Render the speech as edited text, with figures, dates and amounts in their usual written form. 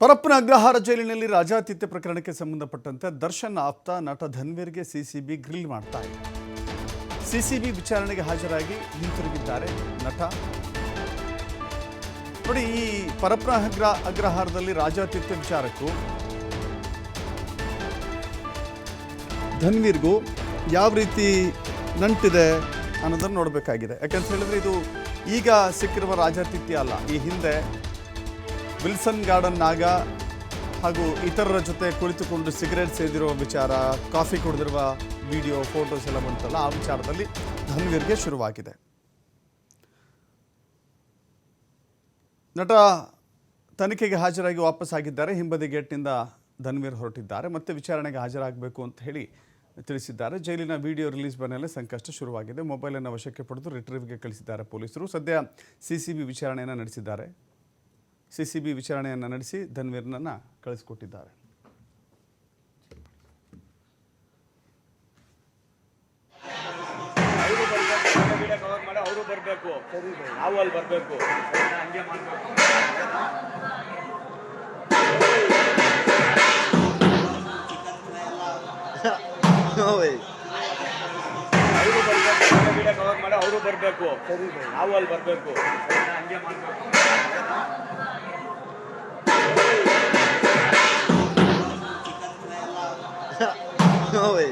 ಪರಪ್ಪನ ಅಗ್ರಹಾರ ಜೈಲಿನಲ್ಲಿ ರಾಜಾತಿಥ್ಯ ಪ್ರಕರಣಕ್ಕೆ ಸಂಬಂಧಪಟ್ಟಂತೆ ದರ್ಶನ್ ಆಪ್ತ ನಟ ಧನ್ವೀರ್ಗೆ ಸಿಸಿಬಿ ಗ್ರಿಲ್ ಮಾಡ್ತಾ ಇದೆ. ಸಿಸಿಬಿ ವಿಚಾರಣೆಗೆ ಹಾಜರಾಗಿ ಹಿಂತಿರುಗಿದ್ದಾರೆ ನಟ. ನೋಡಿ, ಈ ಪರಪ್ಪನ ಅಗ್ರಹಾರದಲ್ಲಿ ರಾಜಾತಿಥ್ಯ ವಿಚಾರಕ್ಕೂ ಧನ್ವೀರ್ಗೂ ಯಾವ ರೀತಿ ನಂಟಿದೆ ಅನ್ನೋದನ್ನು ನೋಡಬೇಕಾಗಿದೆ. ಯಾಕಂತ ಹೇಳಿದ್ರೆ ಇದು ಈಗ ಸಿಕ್ಕಿರುವ ರಾಜಾತಿಥ್ಯ ಅಲ್ಲ. ಈ ಹಿಂದೆ ವಿಲ್ಸನ್ ಗಾರ್ಡನ್ ನಾಗ ಹಾಗೂ ಇತರರ ಜೊತೆ ಕುಳಿತುಕೊಂಡು ಸಿಗರೇಟ್ ಸೇದಿರುವ ವಿಚಾರ, ಕಾಫಿ ಕುಡಿದಿರುವ ವಿಡಿಯೋ, ಫೋಟೋಸ್ ಎಲ್ಲ ಬಂತಲ್ಲ, ಆ ವಿಚಾರದಲ್ಲಿ ಧನ್ವೀರ್ಗೆ ಶುರುವಾಗಿದೆ. ನಟ ತನಿಖೆಗೆ ಹಾಜರಾಗಿ ವಾಪಸ್ ಆಗಿದ್ದಾರೆ. ಹಿಂಬದಿ ಗೇಟ್ನಿಂದ ಧನ್ವೀರ್ ಹೊರಟಿದ್ದಾರೆ. ಮತ್ತೆ ವಿಚಾರಣೆಗೆ ಹಾಜರಾಗಬೇಕು ಅಂತ ಹೇಳಿ ತಿಳಿಸಿದ್ದಾರೆ. ಜೈಲಿನ ವಿಡಿಯೋ ರಿಲೀಸ್ ಬೆನ್ನಲ್ಲೇ ಸಂಕಷ್ಟ ಶುರುವಾಗಿದೆ. ಮೊಬೈಲನ್ನು ವಶಕ್ಕೆ ಪಡೆದು ರಿಟ್ರೀವ್ಗೆ ಕಳಿಸಿದ್ದಾರೆ ಪೊಲೀಸರು. ಸದ್ಯ ಸಿಸಿಬಿ ವಿಚಾರಣೆಯನ್ನು ನಡೆಸಿದ್ದಾರೆ. ಸಿಸಿಬಿ ವಿಚಾರಣೆಯನ್ನು ನಡೆಸಿ ಧನ್ವೀರ್ನನ್ನು ಕಳಿಸಿಕೊಟ್ಟಿದ್ದಾರೆ. ಅವರು ಬರಬೇಕು, ನಾವು ಅಲ್ಲಿ ಬರಬೇಕು, ಹಂಗೆ ಮಾಡಬೇಕು. ಅವರು ಬರಬೇಕು, ನಾವು ಅಲ್ಲಿ ಬರಬೇಕು, ಹಂಗೆ ಮಾಡಬೇಕು. No way.